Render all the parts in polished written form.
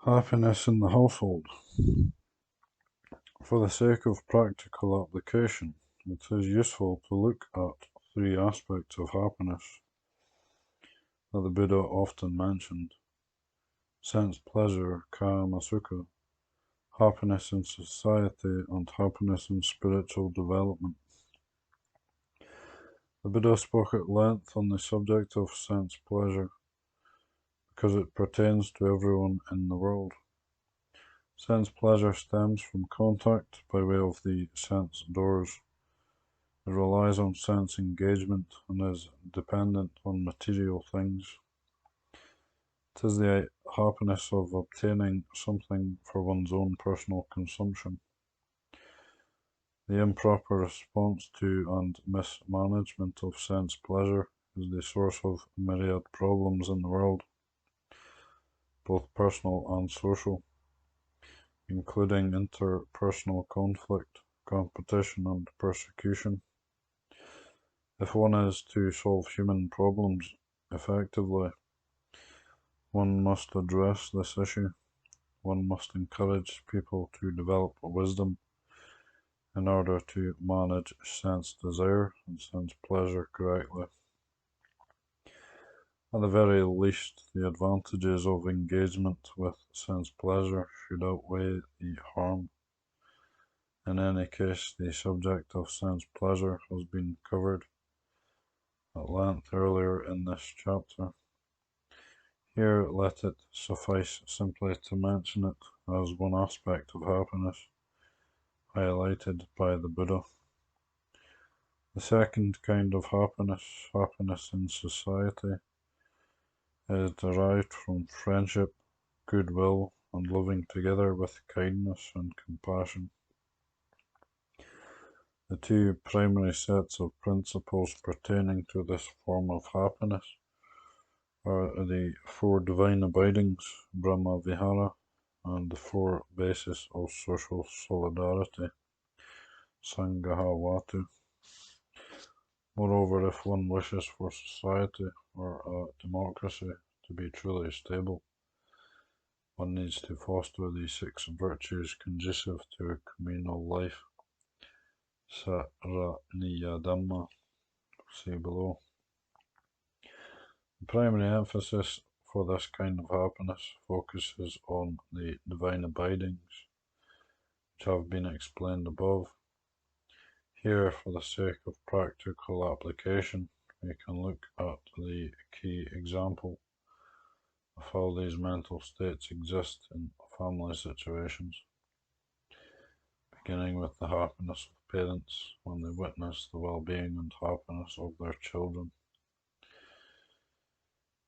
Happiness in the household. For the sake of practical application, it is useful to look at three aspects of happiness that the Buddha often mentioned: sense pleasure, kama sukha, happiness in society, and happiness in spiritual development. The Buddha spoke at length on the subject of sense pleasure because it pertains to everyone in the world. Sense pleasure stems from contact by way of the sense doors. It relies on sense engagement and is dependent on material things. It is the happiness of obtaining something for one's own personal consumption. The improper response to and mismanagement of sense pleasure is the source of myriad problems in the world, both personal and social, including interpersonal conflict, competition, and persecution. If one is to solve human problems effectively, one must address this issue. One must encourage people to develop wisdom in order to manage sense desire and sense pleasure correctly. At the very least, the advantages of engagement with sense pleasure should outweigh the harm. In any case, the subject of sense pleasure has been covered at length earlier in this chapter. Here, let it suffice simply to mention it as one aspect of happiness highlighted by the Buddha. The second kind of happiness, happiness in society, is derived from friendship, goodwill, and living together with kindness and compassion. The two primary sets of principles pertaining to this form of happiness are the four divine abidings, Brahma Vihara, and the four bases of social solidarity, Sangha Vatu. Moreover, if one wishes for society or a democracy to be truly stable, one needs to foster the six virtues conducive to a communal life. Saraniya Dhamma, see below. The primary emphasis for this kind of happiness focuses on the divine abidings, which have been explained above. Here, for the sake of practical application, we can look at the key example of how these mental states exist in family situations, beginning with the happiness of parents when they witness the well-being and happiness of their children.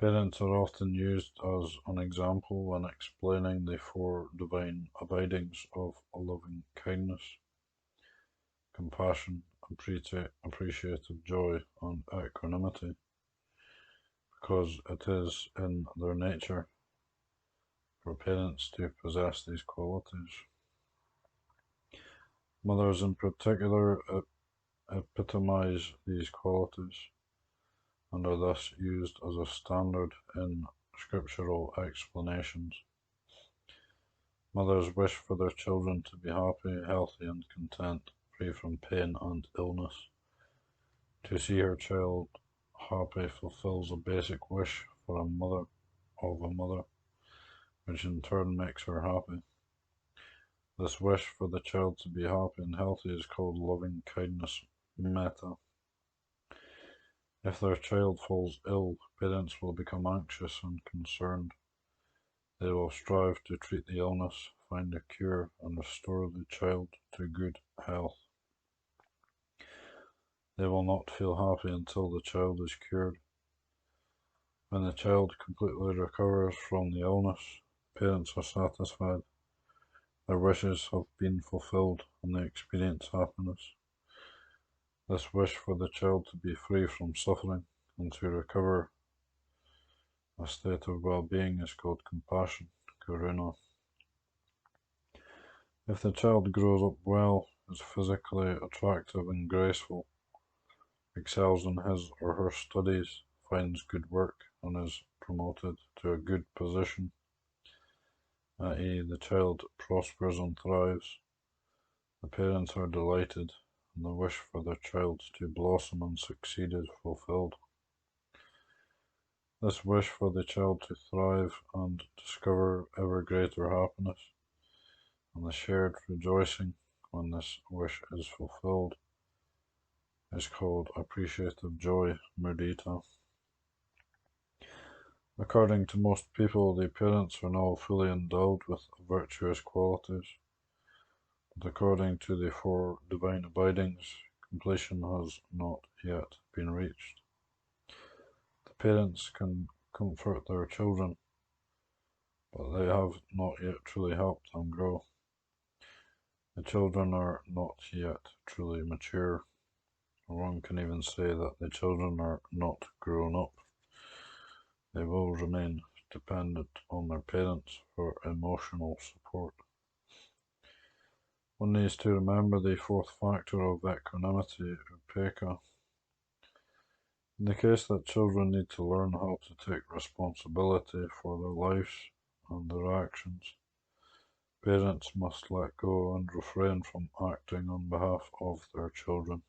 Parents are often used as an example when explaining the four divine abidings of loving kindness, compassion, appreciative joy, and equanimity, because it is in their nature for parents to possess these qualities. Mothers in particular epitomize these qualities and are thus used as a standard in scriptural explanations. Mothers wish for their children to be happy, healthy, and content, free from pain and illness. To see her child happy fulfills a basic wish for a mother, which in turn makes her happy. This wish for the child to be happy and healthy is called loving kindness, metta. If their child falls ill, parents will become anxious and concerned. They will strive to treat the illness, find a cure, and restore the child to good health. They will not feel happy until the child is cured. When the child completely recovers from the illness, parents are satisfied. Their wishes have been fulfilled and they experience happiness. This wish for the child to be free from suffering and to recover a state of well-being is called compassion, karuna. If the child grows up well, is physically attractive and graceful, excels in his or her studies, finds good work, and is promoted to a good position, i.e. the child prospers and thrives. The parents are delighted, and the wish for their child to blossom and succeed is fulfilled. This wish for the child to thrive and discover ever greater happiness, and the shared rejoicing when this wish is fulfilled, is called appreciative joy, mudita. According to most people, the parents are now fully endowed with virtuous qualities, but according to the four divine abidings, completion has not yet been reached. The parents can comfort their children, but they have not yet truly helped them grow. The children are not yet truly mature, or one can even say that the children are not grown up. They will remain dependent on their parents for emotional support. One needs to remember the fourth factor of equanimity, upekkha. In the case that children need to learn how to take responsibility for their lives and their actions, parents must let go and refrain from acting on behalf of their children.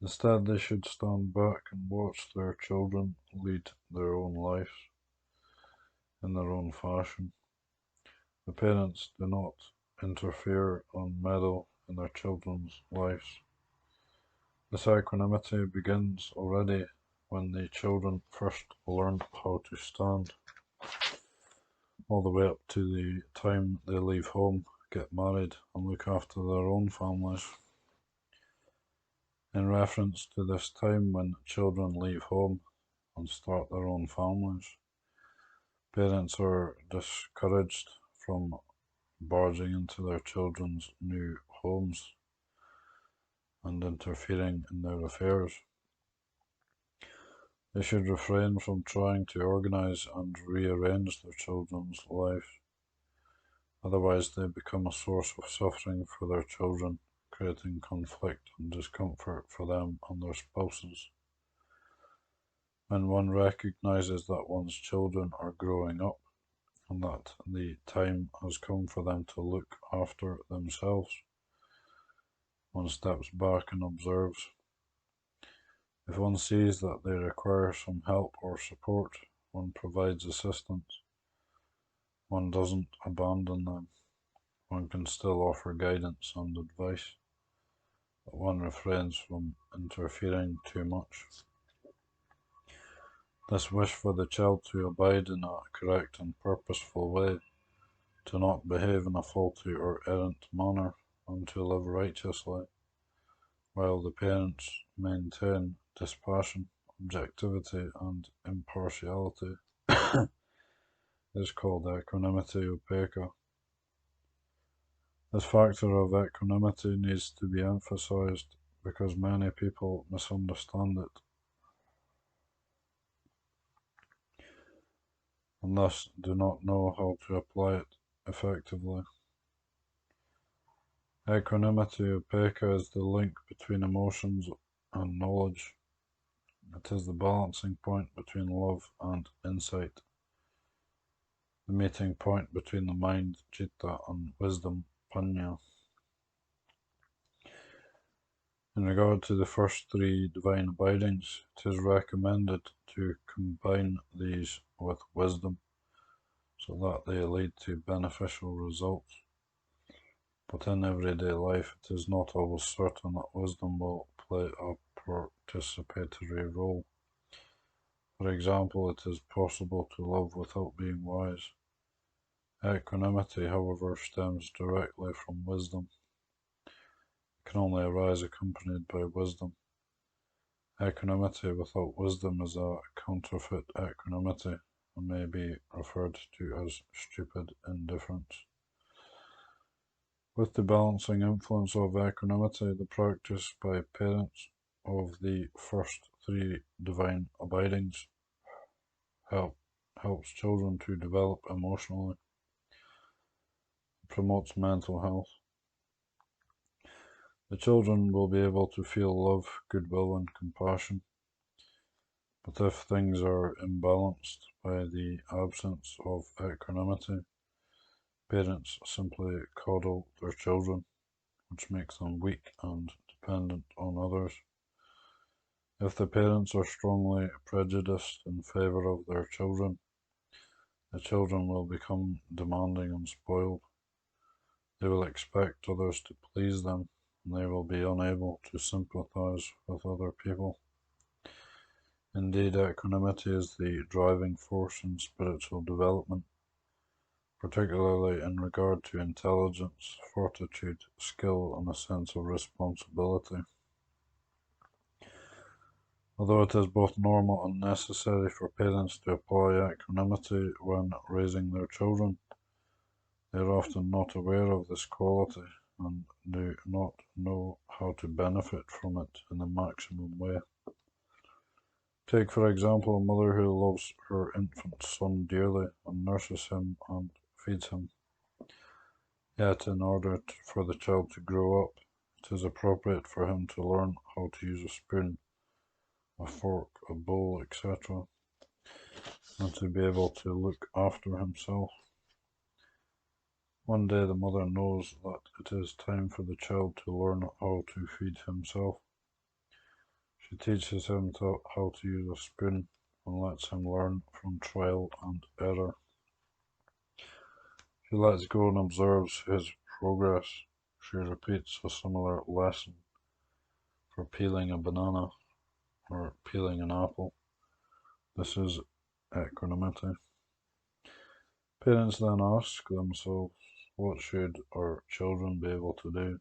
Instead, they should stand back and watch their children lead their own lives in their own fashion. The parents do not interfere or meddle in their children's lives. This equanimity begins already when the children first learn how to stand, all the way up to the time they leave home, get married, and look after their own families. In reference to this time when children leave home and start their own families, parents are discouraged from barging into their children's new homes and interfering in their affairs. They should refrain from trying to organize and rearrange their children's lives, otherwise they become a source of suffering for their children, creating conflict and discomfort for them and their spouses. When one recognizes that one's children are growing up and that the time has come for them to look after themselves, one steps back and observes. If one sees that they require some help or support, one provides assistance. One doesn't abandon them. One can still offer guidance and advice, but one refrains from interfering too much. This wish for the child to abide in a correct and purposeful way, to not behave in a faulty or errant manner, and to live righteously, while the parents maintain dispassion, objectivity, and impartiality, is called equanimity, upekkha. This factor of equanimity needs to be emphasized because many people misunderstand it and thus do not know how to apply it effectively. Equanimity, upekkha, is the link between emotions and knowledge. It is the balancing point between love and insight, the meeting point between the mind, citta, and wisdom, panya. In regard to the first three divine abidings, it is recommended to combine these with wisdom so that they lead to beneficial results. But in everyday life, it is not always certain that wisdom will play a participatory role. For example, it is possible to love without being wise. Equanimity, however, stems directly from wisdom. It can only arise accompanied by wisdom. Equanimity without wisdom is a counterfeit equanimity and may be referred to as stupid indifference. With the balancing influence of equanimity, the practice by parents of the first three divine abidings helps children to develop emotionally, promotes mental health. The children will be able to feel love, goodwill, and compassion. But if things are imbalanced by the absence of equanimity, parents simply coddle their children, which makes them weak and dependent on others. If the parents are strongly prejudiced in favour of their children, the children will become demanding and spoiled. They will expect others to please them, and they will be unable to sympathise with other people. Indeed, equanimity is the driving force in spiritual development, particularly in regard to intelligence, fortitude, skill, and a sense of responsibility. Although it is both normal and necessary for parents to apply equanimity when raising their children, they are often not aware of this quality and do not know how to benefit from it in the maximum way. Take, for example, a mother who loves her infant son dearly and nurses him and feeds him. Yet, in order for the child to grow up, it is appropriate for him to learn how to use a spoon, a fork, a bowl, etc., and to be able to look after himself. One day the mother knows that it is time for the child to learn how to feed himself. She teaches him how to use a spoon and lets him learn from trial and error. She lets go and observes his progress. She repeats a similar lesson for peeling a banana or peeling an apple. This is equanimity. Parents then ask themselves, what should our children be able to do?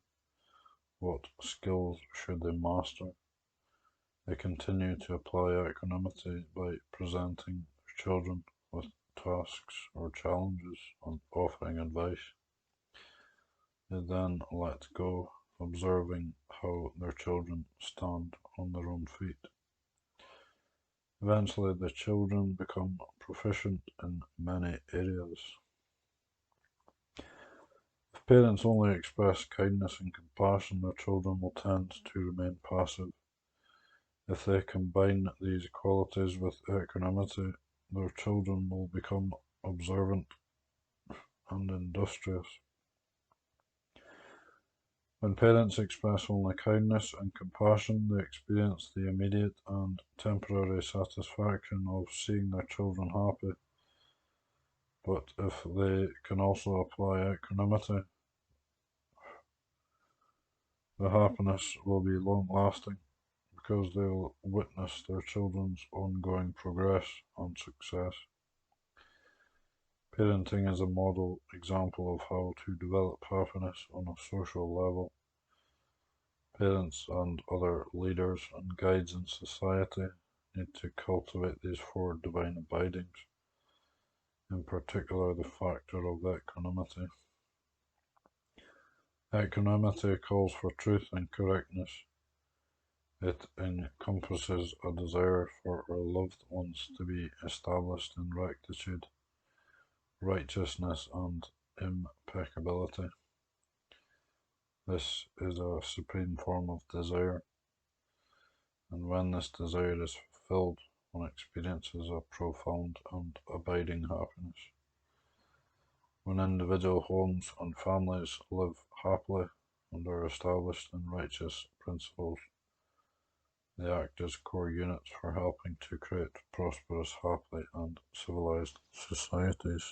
What skills should they master? They continue to apply equanimity by presenting their children with tasks or challenges and offering advice. They then let go, observing how their children stand on their own feet. Eventually, the children become proficient in many areas. If parents only express kindness and compassion, their children will tend to remain passive. If they combine these qualities with equanimity, their children will become observant and industrious. When parents express only kindness and compassion, they experience the immediate and temporary satisfaction of seeing their children happy. But if they can also apply equanimity, the happiness will be long-lasting because they will witness their children's ongoing progress and success. Parenting is a model example of how to develop happiness on a social level. Parents and other leaders and guides in society need to cultivate these four divine abidings, in particular the factor of equanimity. Equanimity calls for truth and correctness. It encompasses a desire for our loved ones to be established in rectitude, righteousness, and impeccability. This is a supreme form of desire, and when this desire is fulfilled, one experiences a profound and abiding happiness. When individual homes and families live happily and are established in righteous principles, they act as core units for helping to create prosperous, happy, and civilized societies.